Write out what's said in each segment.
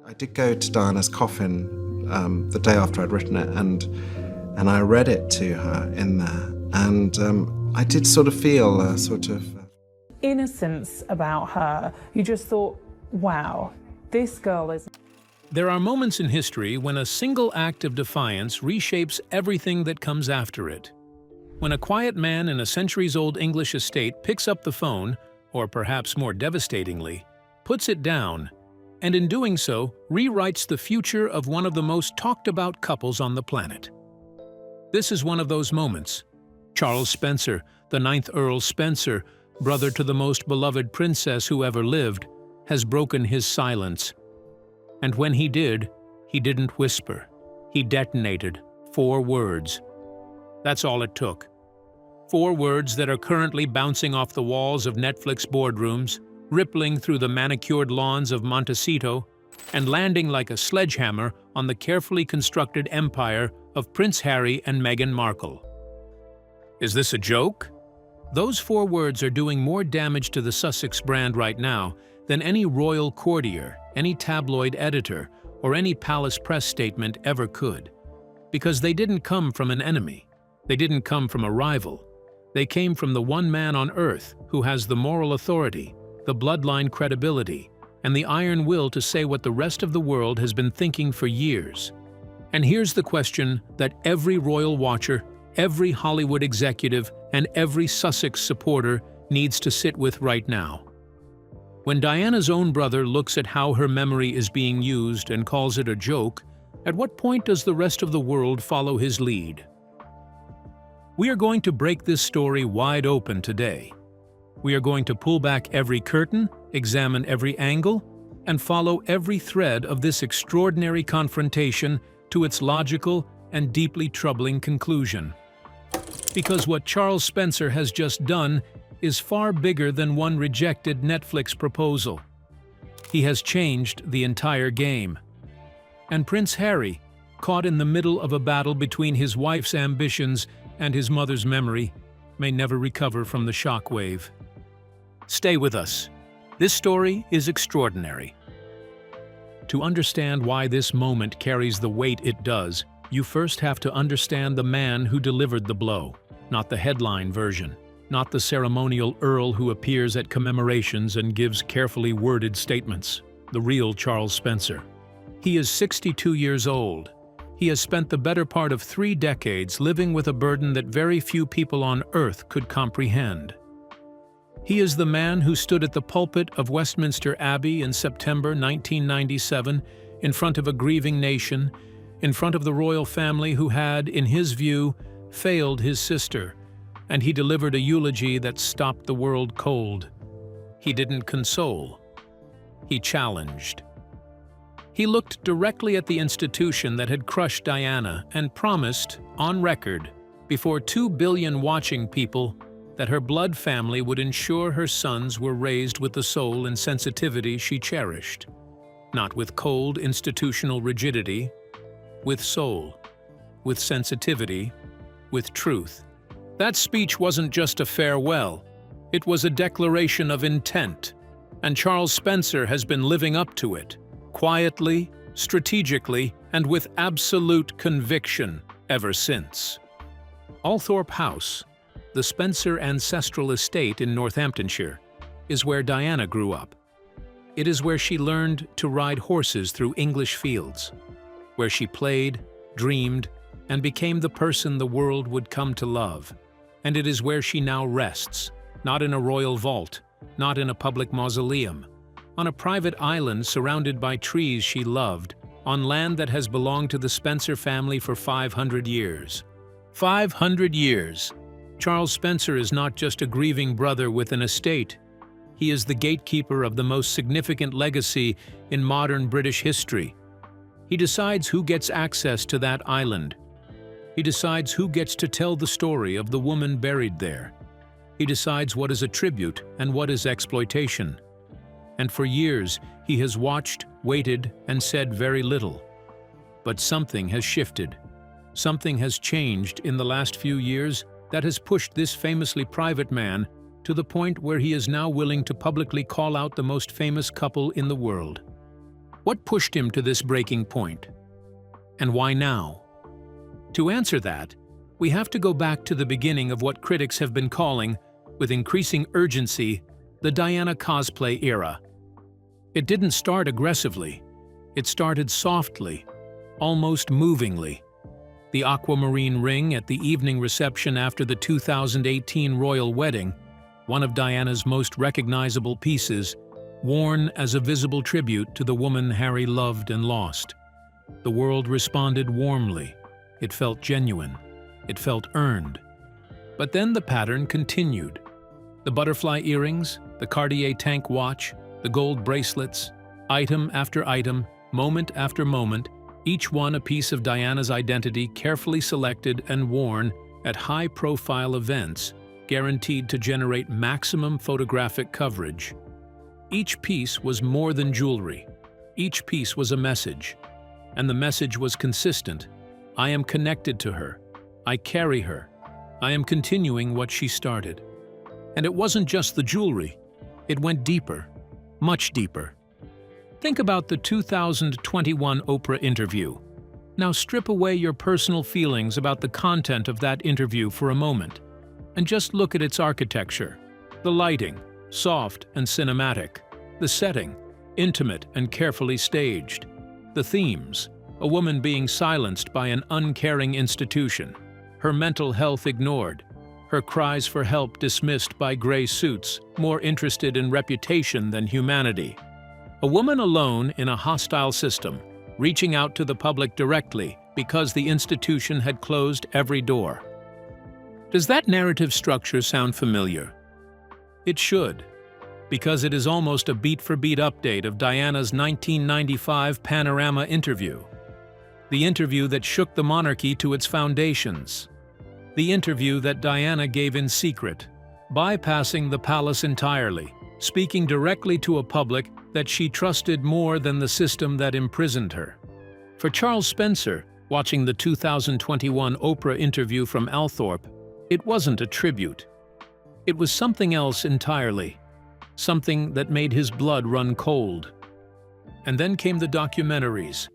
I did go to Diana's coffin the day after I'd written it, and I read it to her in there, and I did sort of feel a sort of innocence about her. You just thought, wow, this girl is... There are moments in history when a single act of defiance reshapes everything that comes after it. When a quiet man in a centuries-old English estate picks up the phone, or perhaps more devastatingly, puts it down, and in doing so, rewrites the future of one of the most talked-about couples on the planet. This is one of those moments. Charles Spencer, the ninth Earl Spencer, brother to the most beloved princess who ever lived, has broken his silence. And when he did, he didn't whisper. He detonated 4 words. That's all it took. 4 words that are currently bouncing off the walls of Netflix boardrooms, rippling through the manicured lawns of Montecito, and landing like a sledgehammer on the carefully constructed empire of Prince Harry and Meghan Markle. Is this a joke? Those 4 words are doing more damage to the Sussex brand right now than any royal courtier, any tabloid editor, or any palace press statement ever could. Because they didn't come from an enemy. They didn't come from a rival. They came from the one man on earth who has the moral authority, the bloodline credibility, and the iron will to say what the rest of the world has been thinking for years. And here's the question that every royal watcher, every Hollywood executive, and every Sussex supporter needs to sit with right now. When Diana's own brother looks at how her memory is being used and calls it a joke, at what point does the rest of the world follow his lead? We are going to break this story wide open today. We are going to pull back every curtain, examine every angle, and follow every thread of this extraordinary confrontation to its logical and deeply troubling conclusion. Because what Charles Spencer has just done is far bigger than one rejected Netflix proposal. He has changed the entire game. And Prince Harry, caught in the middle of a battle between his wife's ambitions and his mother's memory, may never recover from the shockwave. Stay with us. This story is extraordinary. To understand why this moment carries the weight it does, you first have to understand the man who delivered the blow, not the headline version, not the ceremonial earl who appears at commemorations and gives carefully worded statements, the real Charles Spencer. He is 62 years old. He has spent the better part of 3 decades living with a burden that very few people on earth could comprehend. He is the man who stood at the pulpit of Westminster Abbey in September 1997 in front of a grieving nation, in front of the royal family who had, in his view, failed his sister, and he delivered a eulogy that stopped the world cold. He didn't console. He challenged. He looked directly at the institution that had crushed Diana and promised, on record, before 2 billion watching people, that her blood family would ensure her sons were raised with the soul and sensitivity she cherished. Not with cold institutional rigidity, with soul, with sensitivity, with truth. That speech wasn't just a farewell, it was a declaration of intent, and Charles Spencer has been living up to it, quietly, strategically, and with absolute conviction ever since. Althorpe House, the Spencer ancestral estate in Northamptonshire, is where Diana grew up. It is where she learned to ride horses through English fields, where she played, dreamed, and became the person the world would come to love. And it is where she now rests, not in a royal vault, not in a public mausoleum, on a private island surrounded by trees she loved, on land that has belonged to the Spencer family for 500 years. 500 years! Charles Spencer is not just a grieving brother with an estate. He is the gatekeeper of the most significant legacy in modern British history. He decides who gets access to that island. He decides who gets to tell the story of the woman buried there. He decides what is a tribute and what is exploitation. And for years, he has watched, waited, and said very little. But something has shifted. Something has changed in the last few years that has pushed this famously private man to the point where he is now willing to publicly call out the most famous couple in the world. What pushed him to this breaking point? And why now? To answer that, we have to go back to the beginning of what critics have been calling, with increasing urgency, the Diana cosplay era. It didn't start aggressively. It started softly, almost movingly. The aquamarine ring at the evening reception after the 2018 royal wedding, one of Diana's most recognizable pieces, worn as a visible tribute to the woman Harry loved and lost. The world responded warmly. It felt genuine. It felt earned. But then the pattern continued. The butterfly earrings, the Cartier tank watch, the gold bracelets, item after item, moment after moment, each one a piece of Diana's identity carefully selected and worn at high-profile events, guaranteed to generate maximum photographic coverage. Each piece was more than jewelry. Each piece was a message. And the message was consistent. I am connected to her. I carry her. I am continuing what she started. And it wasn't just the jewelry. It went deeper, much deeper. Think about the 2021 Oprah interview. Now strip away your personal feelings about the content of that interview for a moment, and just look at its architecture. The lighting, soft and cinematic. The setting, intimate and carefully staged. The themes, a woman being silenced by an uncaring institution, her mental health ignored, her cries for help dismissed by gray suits, more interested in reputation than humanity. A woman alone in a hostile system, reaching out to the public directly because the institution had closed every door. Does that narrative structure sound familiar? It should, because it is almost a beat-for-beat update of Diana's 1995 Panorama interview. The interview that shook the monarchy to its foundations. The interview that Diana gave in secret, bypassing the palace entirely, speaking directly to a public that she trusted more than the system that imprisoned her. For Charles Spencer, watching the 2021 Oprah interview from Althorp, it wasn't a tribute. It was something else entirely, something that made his blood run cold. And then came the documentaries,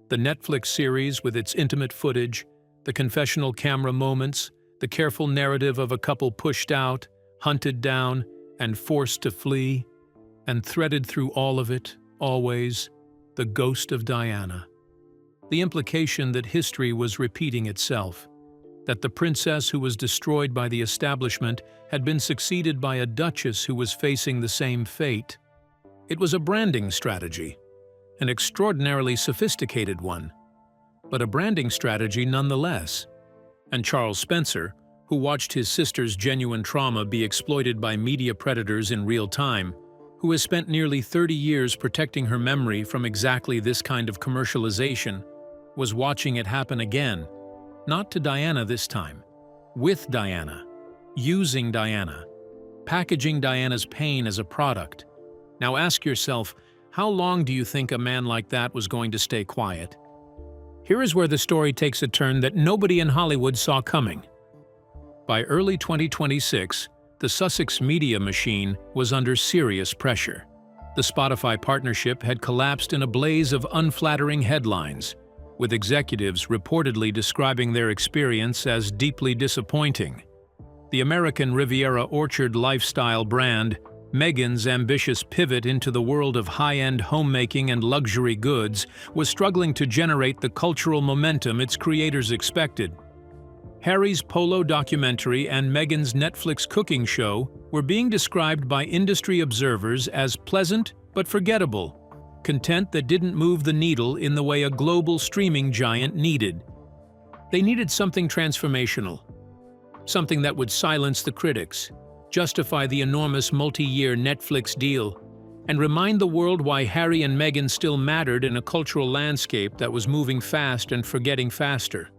the Netflix series with its intimate footage, the confessional camera moments, the careful narrative of a couple pushed out, hunted down, and forced to flee, and threaded through all of it, always, the ghost of Diana. The implication that history was repeating itself, that the princess who was destroyed by the establishment had been succeeded by a duchess who was facing the same fate. It was a branding strategy, an extraordinarily sophisticated one, but a branding strategy nonetheless. And Charles Spencer, who watched his sister's genuine trauma be exploited by media predators in real time, who has spent nearly 30 years protecting her memory from exactly this kind of commercialization, was watching it happen again, not to Diana this time, with Diana, using Diana, packaging Diana's pain as a product. Now ask yourself, how long do you think a man like that was going to stay quiet? Here is where the story takes a turn that nobody in Hollywood saw coming. By early 2026, the Sussex media machine was under serious pressure. The Spotify partnership had collapsed in a blaze of unflattering headlines, with executives reportedly describing their experience as deeply disappointing. The American Riviera Orchard lifestyle brand, Meghan's ambitious pivot into the world of high-end homemaking and luxury goods, was struggling to generate the cultural momentum its creators expected. Harry's polo documentary and Meghan's Netflix cooking show were being described by industry observers as pleasant but forgettable, content that didn't move the needle in the way a global streaming giant needed. They needed something transformational, something that would silence the critics, justify the enormous multi-year Netflix deal, and remind the world why Harry and Meghan still mattered in a cultural landscape that was moving fast and forgetting faster.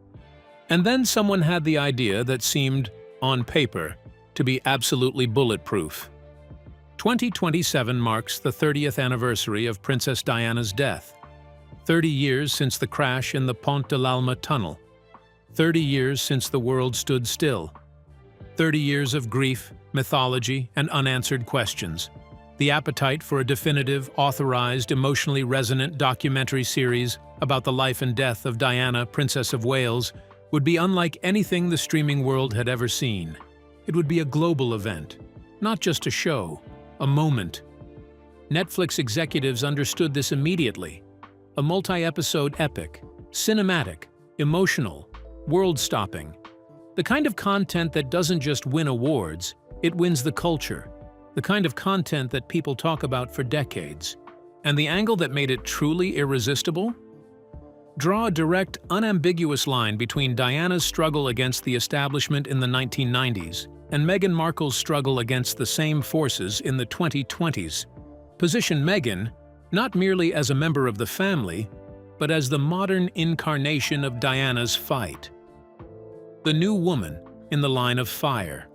And then someone had the idea that seemed, on paper, to be absolutely bulletproof. 2027 marks the 30th anniversary of Princess Diana's death. 30 years since the crash in the Pont de l'Alma tunnel. 30 years since the world stood still. 30 years of grief, mythology, and unanswered questions. The appetite for a definitive, authorized, emotionally resonant documentary series about the life and death of Diana, Princess of Wales, would be unlike anything the streaming world had ever seen. It would be a global event, not just a show, a moment. Netflix executives understood this immediately. A multi-episode epic, cinematic, emotional, world-stopping. The kind of content that doesn't just win awards, it wins the culture. The kind of content that people talk about for decades. And the angle that made it truly irresistible? Draw a direct, unambiguous line between Diana's struggle against the establishment in the 1990s and Meghan Markle's struggle against the same forces in the 2020s. Position Meghan not merely as a member of the family, but as the modern incarnation of Diana's fight. The new woman in the line of fire.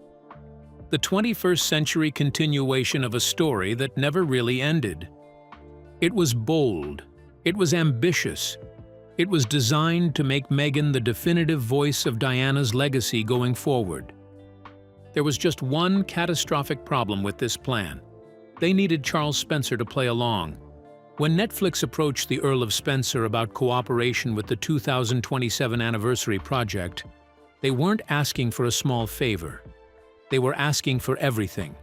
The 21st century continuation of a story that never really ended. It was bold. It was ambitious. It was designed to make Meghan the definitive voice of Diana's legacy going forward. There was just one catastrophic problem with this plan. They needed Charles Spencer to play along. When Netflix approached the Earl of Spencer about cooperation with the 2027 anniversary project, they weren't asking for a small favor. They were asking for everything.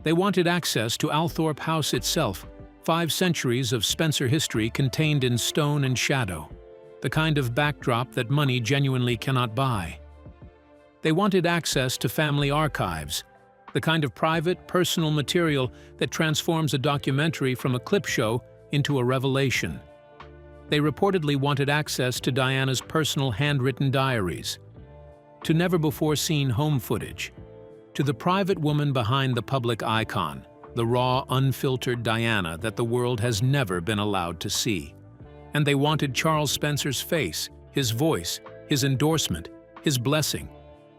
They wanted access to Althorp House itself, 5 centuries of Spencer history contained in stone and shadow, the kind of backdrop that money genuinely cannot buy. They wanted access to family archives, the kind of private, personal material that transforms a documentary from a clip show into a revelation. They reportedly wanted access to Diana's personal handwritten diaries, to never-before-seen home footage, to the private woman behind the public icon, the raw, unfiltered Diana that the world has never been allowed to see. And they wanted Charles Spencer's face, his voice, his endorsement, his blessing,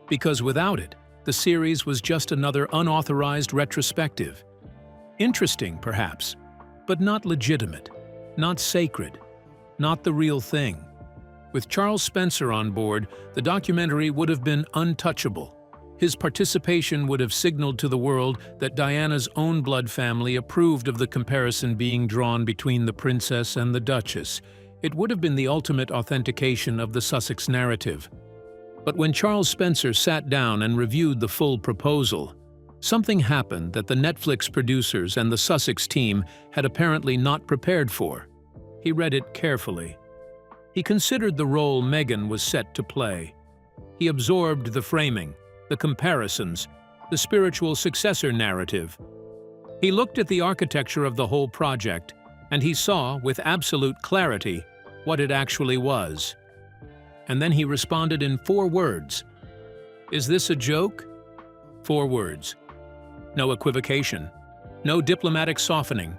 because without it, the series was just another unauthorized retrospective. Interesting, perhaps, but not legitimate, not sacred, not the real thing. With Charles Spencer on board, the documentary would have been untouchable. His participation would have signaled to the world that Diana's own blood family approved of the comparison being drawn between the princess and the Duchess. It would have been the ultimate authentication of the Sussex narrative. But when Charles Spencer sat down and reviewed the full proposal, something happened that the Netflix producers and the Sussex team had apparently not prepared for. He read it carefully. He considered the role Meghan was set to play. He absorbed the framing, the comparisons, the spiritual successor narrative. He looked at the architecture of the whole project, and he saw, with absolute clarity, what it actually was. And then he responded in 4 words. Is this a joke? 4 words. No equivocation, no diplomatic softening,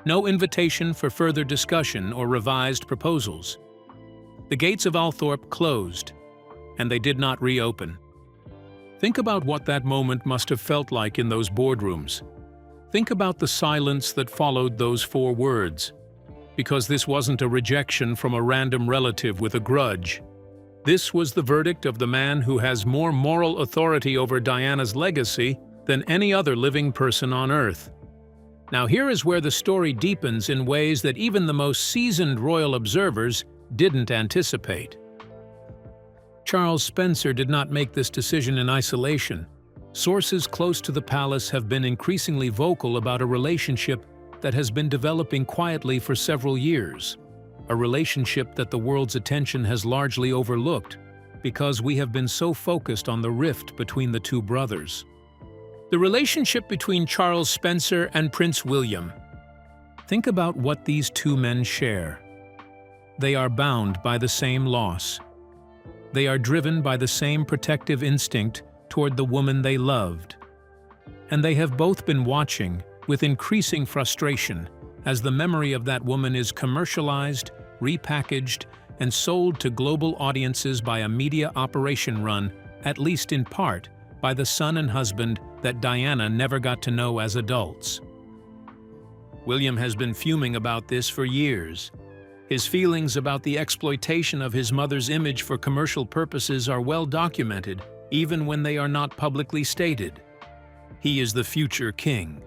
no invitation for further discussion or revised proposals. The gates of Althorp closed, and they did not reopen. Think about what that moment must have felt like in those boardrooms. Think about the silence that followed those 4 words. Because this wasn't a rejection from a random relative with a grudge. This was the verdict of the man who has more moral authority over Diana's legacy than any other living person on Earth. Now here is where the story deepens in ways that even the most seasoned royal observers didn't anticipate. Charles Spencer did not make this decision in isolation. Sources close to the palace have been increasingly vocal about a relationship that has been developing quietly for several years. A relationship that the world's attention has largely overlooked because we have been so focused on the rift between the 2 brothers. The relationship between Charles Spencer and Prince William. Think about what these 2 men share. They are bound by the same loss. They are driven by the same protective instinct toward the woman they loved. And they have both been watching, with increasing frustration, as the memory of that woman is commercialized, repackaged, and sold to global audiences by a media operation run, at least in part, by the son and husband that Diana never got to know as adults. William has been fuming about this for years. His feelings about the exploitation of his mother's image for commercial purposes are well documented, even when they are not publicly stated. He is the future king.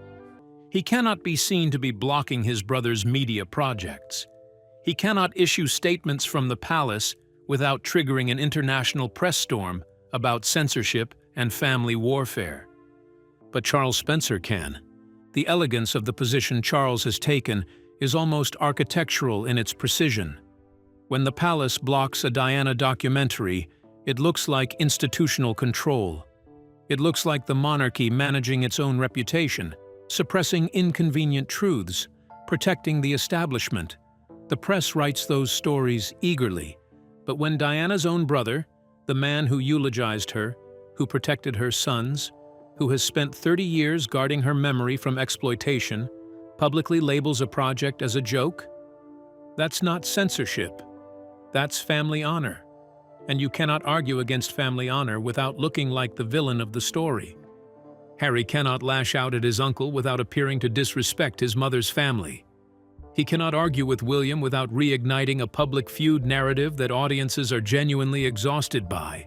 He cannot be seen to be blocking his brother's media projects. He cannot issue statements from the palace without triggering an international press storm about censorship and family warfare. But Charles Spencer can. The elegance of the position Charles has taken is almost architectural in its precision. When the palace blocks a Diana documentary, it looks like institutional control. It looks like the monarchy managing its own reputation, suppressing inconvenient truths, protecting the establishment. The press writes those stories eagerly. But when Diana's own brother, the man who eulogized her, who protected her sons, who has spent 30 years guarding her memory from exploitation, publicly labels a project as a joke, that's not censorship. That's family honor. And you cannot argue against family honor without looking like the villain of the story. Harry cannot lash out at his uncle without appearing to disrespect his mother's family. He cannot argue with William without reigniting a public feud narrative that audiences are genuinely exhausted by.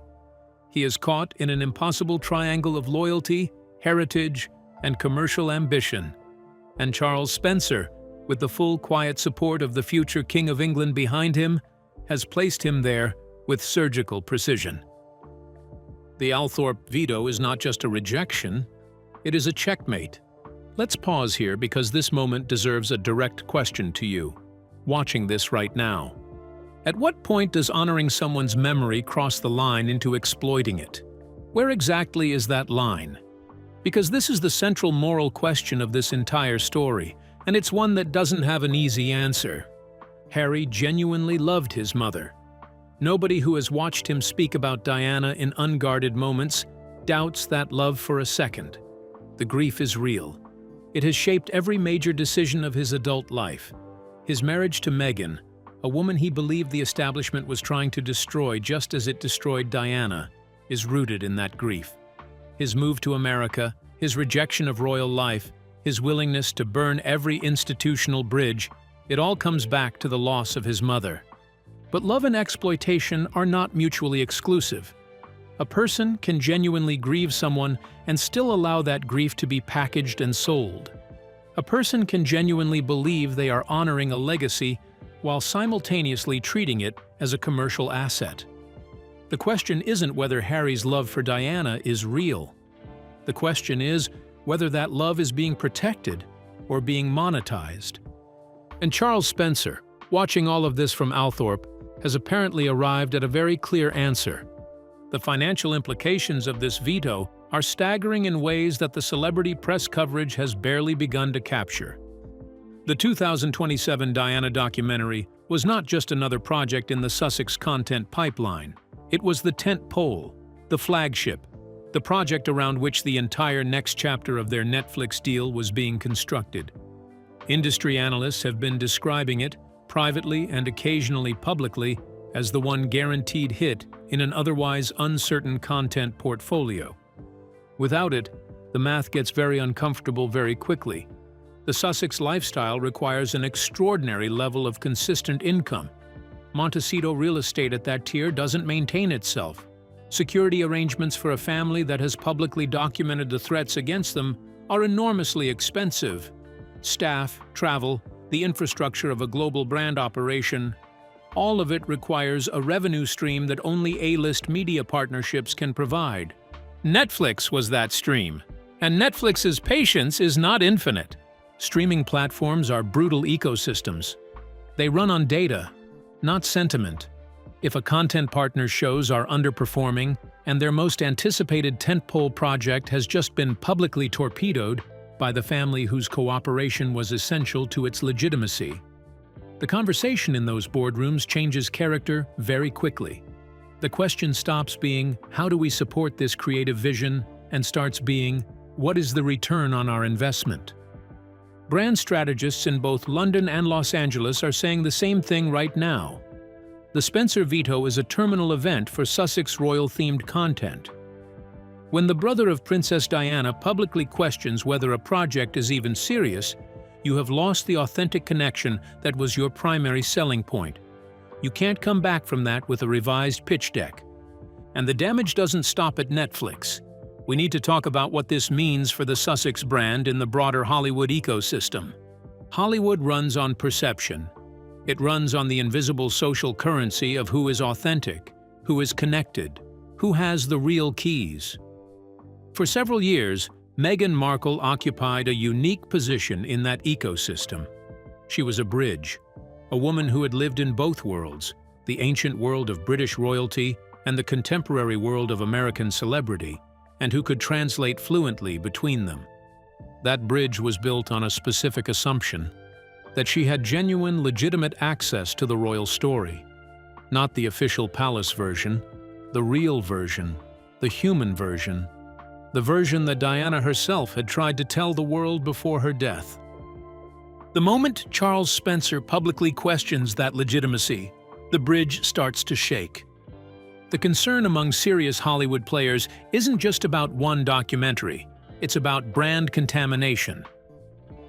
He is caught in an impossible triangle of loyalty, heritage, and commercial ambition. And Charles Spencer, with the full quiet support of the future King of England behind him, has placed him there with surgical precision. The Althorp veto is not just a rejection, it is a checkmate. Let's pause here because this moment deserves a direct question to you, watching this right now. At what point does honoring someone's memory cross the line into exploiting it? Where exactly is that line? Because this is the central moral question of this entire story, and it's one that doesn't have an easy answer. Harry genuinely loved his mother. Nobody who has watched him speak about Diana in unguarded moments doubts that love for a second. The grief is real. It has shaped every major decision of his adult life. His marriage to Meghan, a woman he believed the establishment was trying to destroy just as it destroyed Diana, is rooted in that grief. His move to America, his rejection of royal life, his willingness to burn every institutional bridge, it all comes back to the loss of his mother. But love and exploitation are not mutually exclusive. A person can genuinely grieve someone and still allow that grief to be packaged and sold. A person can genuinely believe they are honoring a legacy while simultaneously treating it as a commercial asset. The question isn't whether Harry's love for Diana is real. The question is whether that love is being protected or being monetized. And Charles Spencer, watching all of this from Althorp, has apparently arrived at a very clear answer. The financial implications of this veto are staggering in ways that the celebrity press coverage has barely begun to capture. The 2027 Diana documentary was not just another project in the Sussex content pipeline. It was the tent pole, the flagship, the project around which the entire next chapter of their Netflix deal was being constructed. Industry analysts have been describing it, privately and occasionally publicly, as the one guaranteed hit in an otherwise uncertain content portfolio. Without it, the math gets very uncomfortable very quickly. The Sussex lifestyle requires an extraordinary level of consistent income. Montecito real estate at that tier doesn't maintain itself. Security arrangements for a family that has publicly documented the threats against them are enormously expensive. Staff, travel, the infrastructure of a global brand operation, all of it requires a revenue stream that only A-list media partnerships can provide. Netflix was that stream, and Netflix's patience is not infinite. Streaming platforms are brutal ecosystems. They run on data, not sentiment. If a content partner's shows are underperforming and their most anticipated tentpole project has just been publicly torpedoed by the family whose cooperation was essential to its legitimacy, the conversation in those boardrooms changes character very quickly. The question stops being, how do we support this creative vision, and starts being, what is the return on our investment? Brand strategists in both London and Los Angeles are saying the same thing right now. The Spencer veto is a terminal event for Sussex royal-themed content. When the brother of Princess Diana publicly questions whether a project is even serious, you have lost the authentic connection that was your primary selling point. You can't come back from that with a revised pitch deck. And the damage doesn't stop at Netflix. we need to talk about what this means for the Sussex brand in the broader Hollywood ecosystem. Hollywood runs on perception. It runs on the invisible social currency of who is authentic, who is connected, who has the real keys. For several years, Meghan Markle occupied a unique position in that ecosystem. She was a bridge, a woman who had lived in both worlds, the ancient world of British royalty and the contemporary world of American celebrity, and who could translate fluently between them. That bridge was built on a specific assumption, that she had genuine, legitimate access to the royal story. Not the official palace version, the real version, the human version, the version that Diana herself had tried to tell the world before her death. The moment Charles Spencer publicly questions that legitimacy, the bridge starts to shake. The concern among serious Hollywood players isn't just about one documentary, it's about brand contamination.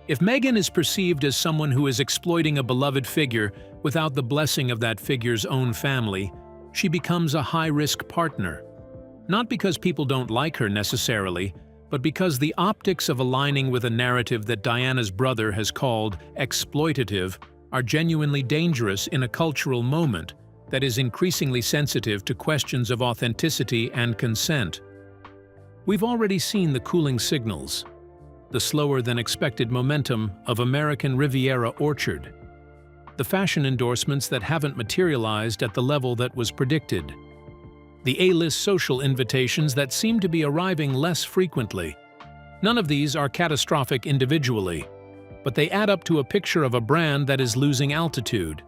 If Meghan is perceived as someone who is exploiting a beloved figure without the blessing of that figure's own family, she becomes a high-risk partner. Not because people don't like her necessarily, but because the optics of aligning with a narrative that Diana's brother has called exploitative are genuinely dangerous in a cultural moment that is increasingly sensitive to questions of authenticity and consent. We've already seen the cooling signals, the slower-than-expected momentum of American Riviera Orchard, the fashion endorsements that haven't materialized at the level that was predicted, the A-list social invitations that seem to be arriving less frequently. None of these are catastrophic individually, but they add up to a picture of a brand that is losing altitude.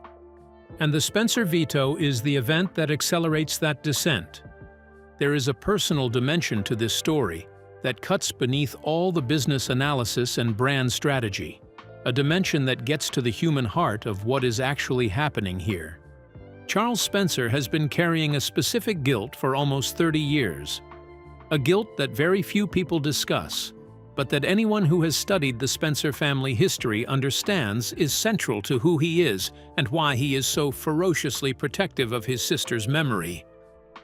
And the Spencer veto is the event that accelerates that descent. There is a personal dimension to this story that cuts beneath all the business analysis and brand strategy, a dimension that gets to the human heart of what is actually happening here. Charles Spencer has been carrying a specific guilt for almost 30 years, a guilt that very few people discuss, but that anyone who has studied the Spencer family history understands is central to who he is and why he is so ferociously protective of his sister's memory.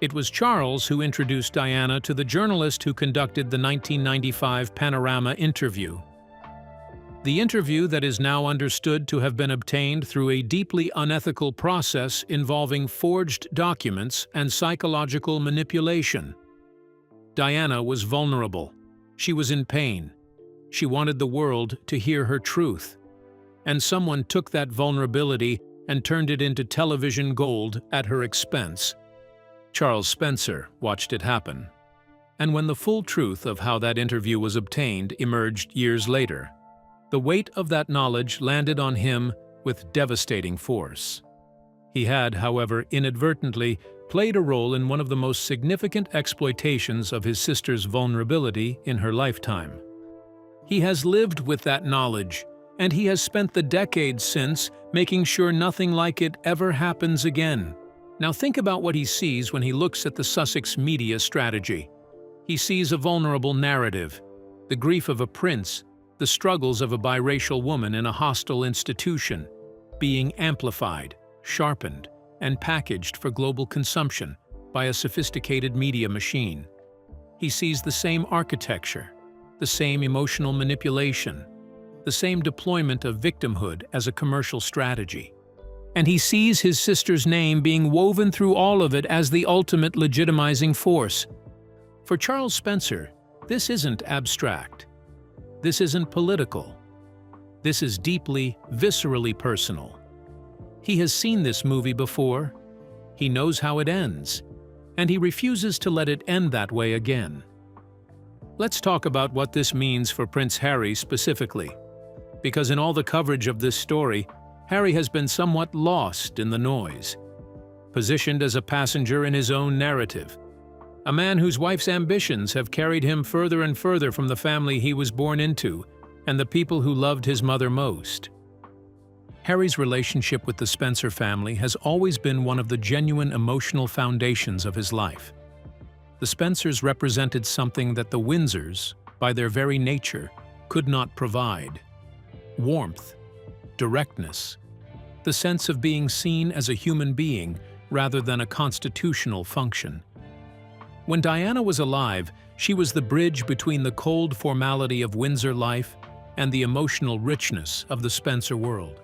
It was Charles who introduced Diana to the journalist who conducted the 1995 Panorama interview. The interview that is now understood to have been obtained through a deeply unethical process involving forged documents and psychological manipulation. Diana was vulnerable. She was in pain. She wanted the world to hear her truth. And someone took that vulnerability and turned it into television gold at her expense. Charles Spencer watched it happen. And when the full truth of how that interview was obtained emerged years later, the weight of that knowledge landed on him with devastating force. He had, however, inadvertently played a role in one of the most significant exploitations of his sister's vulnerability in her lifetime. He has lived with that knowledge, and he has spent the decades since making sure nothing like it ever happens again. Now think about what he sees when he looks at the Sussex media strategy. He sees a vulnerable narrative, the grief of a prince, the struggles of a biracial woman in a hostile institution, being amplified, sharpened, and packaged for global consumption by a sophisticated media machine. He sees the same architecture, the same emotional manipulation, the same deployment of victimhood as a commercial strategy. And he sees his sister's name being woven through all of it as the ultimate legitimizing force. For Charles Spencer, this isn't abstract. This isn't political. This is deeply, viscerally personal. He has seen this movie before. He knows how it ends, and he refuses to let it end that way again. Let's talk about what this means for Prince Harry specifically, because in all the coverage of this story, Harry has been somewhat lost in the noise, positioned as a passenger in his own narrative, a man whose wife's ambitions have carried him further and further from the family he was born into and the people who loved his mother most. Harry's relationship with the Spencer family has always been one of the genuine emotional foundations of his life. The Spencers represented something that the Windsors, by their very nature, could not provide: warmth, directness, the sense of being seen as a human being rather than a constitutional function. When Diana was alive, she was the bridge between the cold formality of Windsor life and the emotional richness of the Spencer world.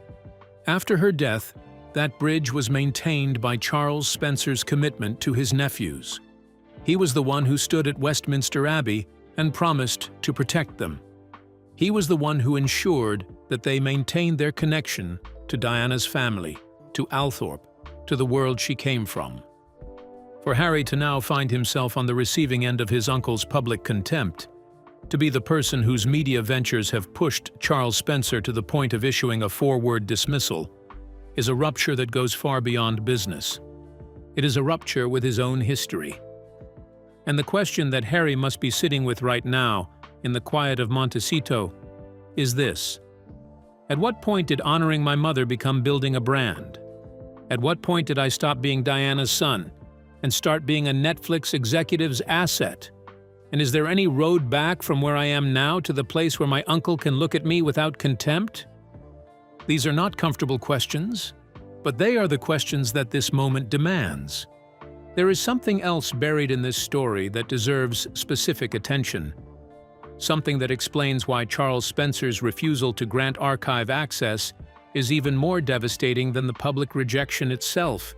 After her death, that bridge was maintained by Charles Spencer's commitment to his nephews. He was the one who stood at Westminster Abbey and promised to protect them. He was the one who ensured that they maintained their connection to Diana's family, to Althorp, to the world she came from. For Harry to now find himself on the receiving end of his uncle's public contempt, to be the person whose media ventures have pushed Charles Spencer to the point of issuing a 4-word dismissal, is a rupture that goes far beyond business. It is a rupture with his own history. And the question that Harry must be sitting with right now, in the quiet of Montecito, is this: at what point did honoring my mother become building a brand? At what point did I stop being Diana's son and start being a Netflix executive's asset? And is there any road back from where I am now to the place where my uncle can look at me without contempt? These are not comfortable questions, but they are the questions that this moment demands. There is something else buried in this story that deserves specific attention. Something that explains why Charles Spencer's refusal to grant archive access is even more devastating than the public rejection itself.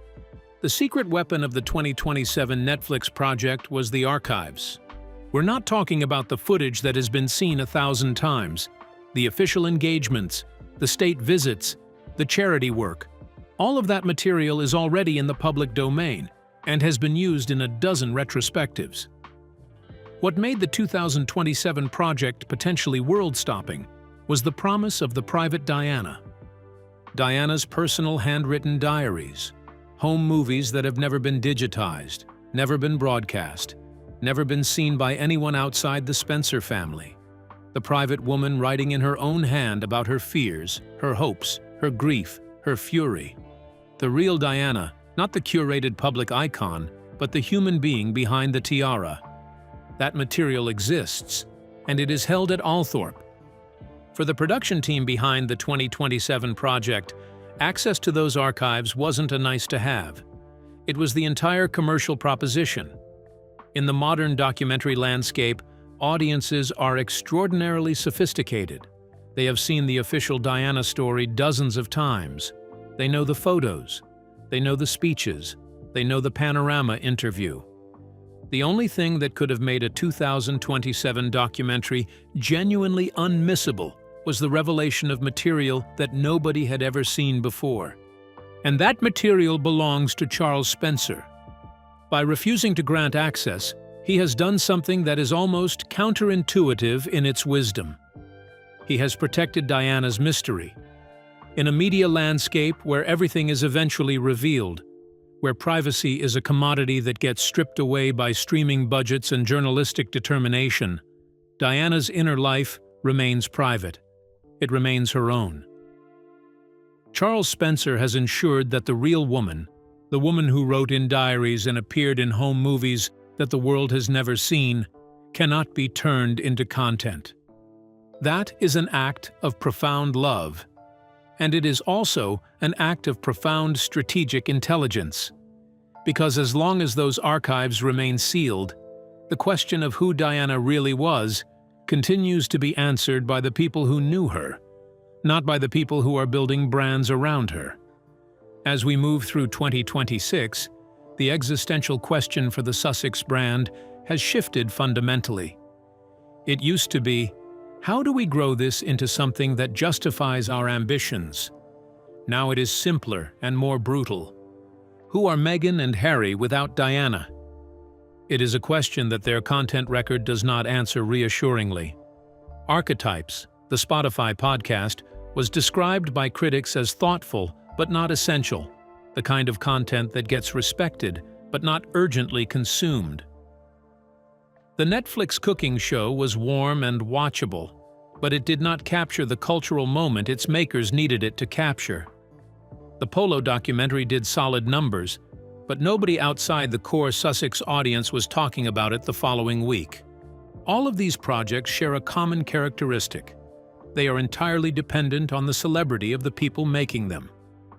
The secret weapon of the 2027 Netflix project was the archives. We're not talking about the footage that has been seen 1,000 times, the official engagements, the state visits, the charity work. All of that material is already in the public domain and has been used in a dozen retrospectives. What made the 2027 project potentially world-stopping was the promise of the private Diana. Diana's personal handwritten diaries, home movies that have never been digitized, never been broadcast, never been seen by anyone outside the Spencer family. The private woman writing in her own hand about her fears, her hopes, her grief, her fury. The real Diana, not the curated public icon, but the human being behind the tiara. That material exists, and it is held at Althorp. For the production team behind the 2027 project, access to those archives wasn't a nice-to-have. It was the entire commercial proposition. In the modern documentary landscape, audiences are extraordinarily sophisticated. They have seen the official Diana story dozens of times. They know the photos. They know the speeches. They know the panorama interview. The only thing that could have made a 2027 documentary genuinely unmissable was the revelation of material that nobody had ever seen before. And that material belongs to Charles Spencer. By refusing to grant access, he has done something that is almost counterintuitive in its wisdom. He has protected Diana's mystery. In a media landscape where everything is eventually revealed, where privacy is a commodity that gets stripped away by streaming budgets and journalistic determination, Diana's inner life remains private. It remains her own. Charles Spencer has ensured that the real woman, the woman who wrote in diaries and appeared in home movies that the world has never seen, cannot be turned into content. That is an act of profound love, and it is also an act of profound strategic intelligence. Because as long as those archives remain sealed, the question of who Diana really was continues to be answered by the people who knew her, not by the people who are building brands around her. As we move through 2026, the existential question for the Sussex brand has shifted fundamentally. It used to be, how do we grow this into something that justifies our ambitions? Now it is simpler and more brutal. Who are Meghan and Harry without Diana? It is a question that their content record does not answer reassuringly. Archetypes, the Spotify podcast, was described by critics as thoughtful but not essential, the kind of content that gets respected but not urgently consumed. The Netflix cooking show was warm and watchable, but it did not capture the cultural moment its makers needed it to capture. The Polo documentary did solid numbers, but nobody outside the core Sussex audience was talking about it the following week. All of these projects share a common characteristic. They are entirely dependent on the celebrity of the people making them.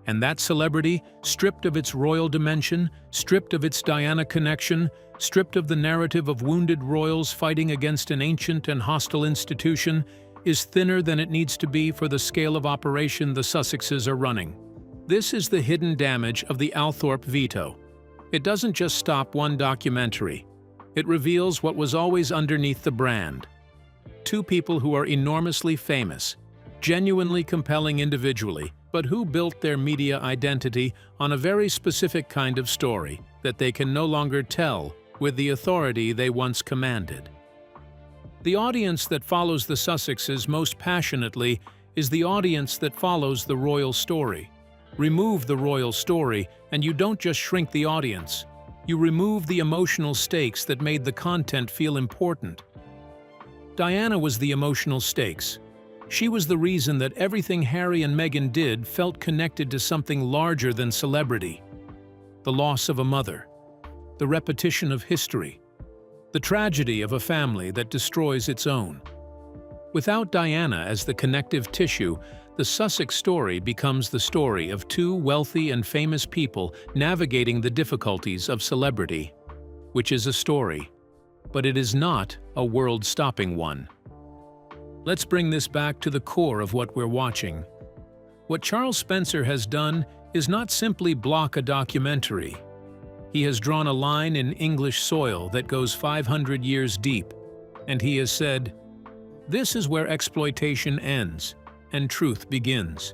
And that celebrity, stripped of its royal dimension, stripped of its Diana connection, stripped of the narrative of wounded royals fighting against an ancient and hostile institution, is thinner than it needs to be for the scale of operation the Sussexes are running. This is the hidden damage of the Althorp veto. It doesn't just stop one documentary. It reveals what was always underneath the brand. Two people who are enormously famous, genuinely compelling individually, but who built their media identity on a very specific kind of story that they can no longer tell with the authority they once commanded. The audience that follows the Sussexes most passionately is the audience that follows the royal story. Remove the royal story, and you don't just shrink the audience. You remove the emotional stakes that made the content feel important. Diana was the emotional stakes. She was the reason that everything Harry and Meghan did felt connected to something larger than celebrity. The loss of a mother, the repetition of history, the tragedy of a family that destroys its own. Without Diana as the connective tissue, the Sussex story becomes the story of two wealthy and famous people navigating the difficulties of celebrity, which is a story, but it is not a world-stopping one. Let's bring this back to the core of what we're watching. What Charles Spencer has done is not simply block a documentary. He has drawn a line in English soil that goes 500 years deep, and he has said, "This is where exploitation ends and truth begins."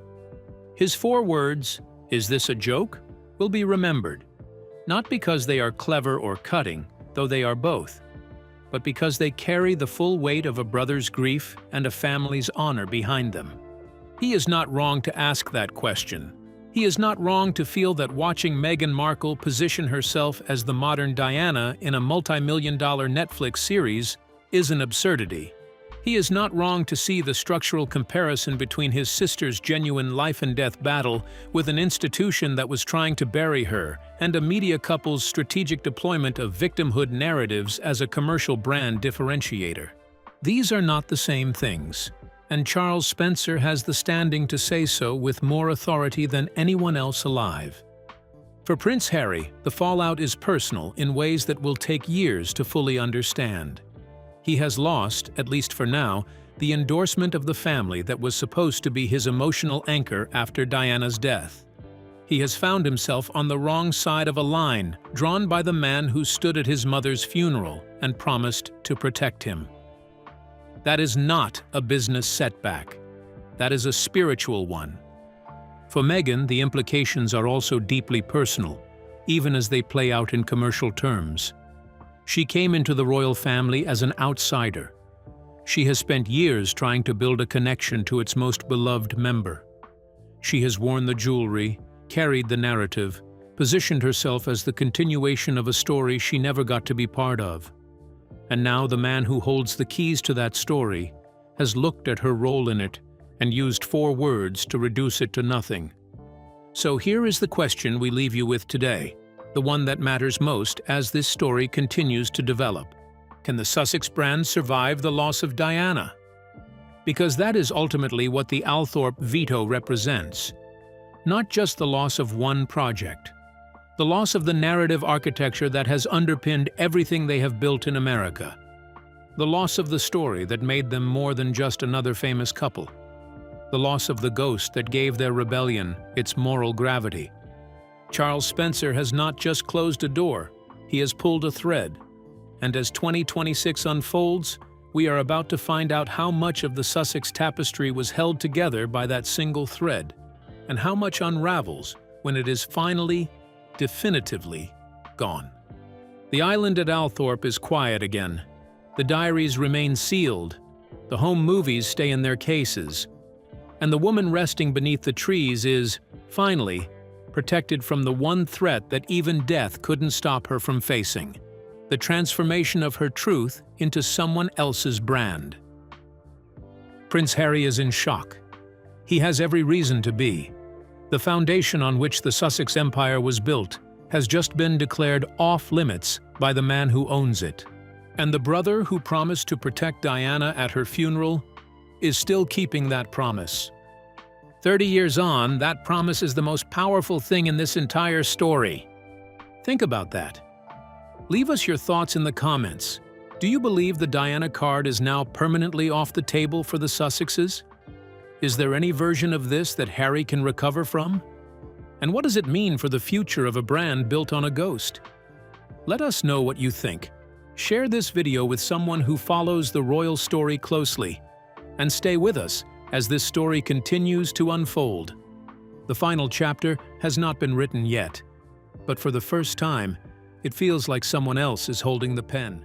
His 4 words, "Is this a joke?" will be remembered, not because they are clever or cutting, though they are both, but because they carry the full weight of a brother's grief and a family's honor behind them. He is not wrong to ask that question. He is not wrong to feel that watching Meghan Markle position herself as the modern Diana in a multi-million-dollar Netflix series is an absurdity. He is not wrong to see the structural comparison between his sister's genuine life-and-death battle with an institution that was trying to bury her and a media couple's strategic deployment of victimhood narratives as a commercial brand differentiator. These are not the same things, and Charles Spencer has the standing to say so with more authority than anyone else alive. For Prince Harry, the fallout is personal in ways that will take years to fully understand. He has lost, at least for now, the endorsement of the family that was supposed to be his emotional anchor after Diana's death. He has found himself on the wrong side of a line drawn by the man who stood at his mother's funeral and promised to protect him. That is not a business setback. That is a spiritual one. For Meghan, the implications are also deeply personal, even as they play out in commercial terms. She came into the royal family as an outsider. She has spent years trying to build a connection to its most beloved member. She has worn the jewelry, carried the narrative, positioned herself as the continuation of a story she never got to be part of. And now the man who holds the keys to that story has looked at her role in it and used 4 words to reduce it to nothing. So here is the question we leave you with today, the one that matters most as this story continues to develop. Can the Sussex brand survive the loss of Diana? Because that is ultimately what the Althorp veto represents. Not just the loss of one project, the loss of the narrative architecture that has underpinned everything they have built in America. The loss of the story that made them more than just another famous couple. The loss of the ghost that gave their rebellion its moral gravity. Charles Spencer has not just closed a door, he has pulled a thread. And as 2026 unfolds, we are about to find out how much of the Sussex tapestry was held together by that single thread, and how much unravels when it is finally, definitively, gone. The island at Althorp is quiet again. The diaries remain sealed. The home movies stay in their cases. And the woman resting beneath the trees is, finally, protected from the one threat that even death couldn't stop her from facing: the transformation of her truth into someone else's brand. Prince Harry is in shock. He has every reason to be. The foundation on which the Sussex Empire was built has just been declared off-limits by the man who owns it. And the brother who promised to protect Diana at her funeral is still keeping that promise. 30 years on, that promise is the most powerful thing in this entire story. Think about that. Leave us your thoughts in the comments. Do you believe the Diana card is now permanently off the table for the Sussexes? Is there any version of this that Harry can recover from? And what does it mean for the future of a brand built on a ghost? Let us know what you think. Share this video with someone who follows the royal story closely. And stay with us as this story continues to unfold. The final chapter has not been written yet, but for the first time, it feels like someone else is holding the pen.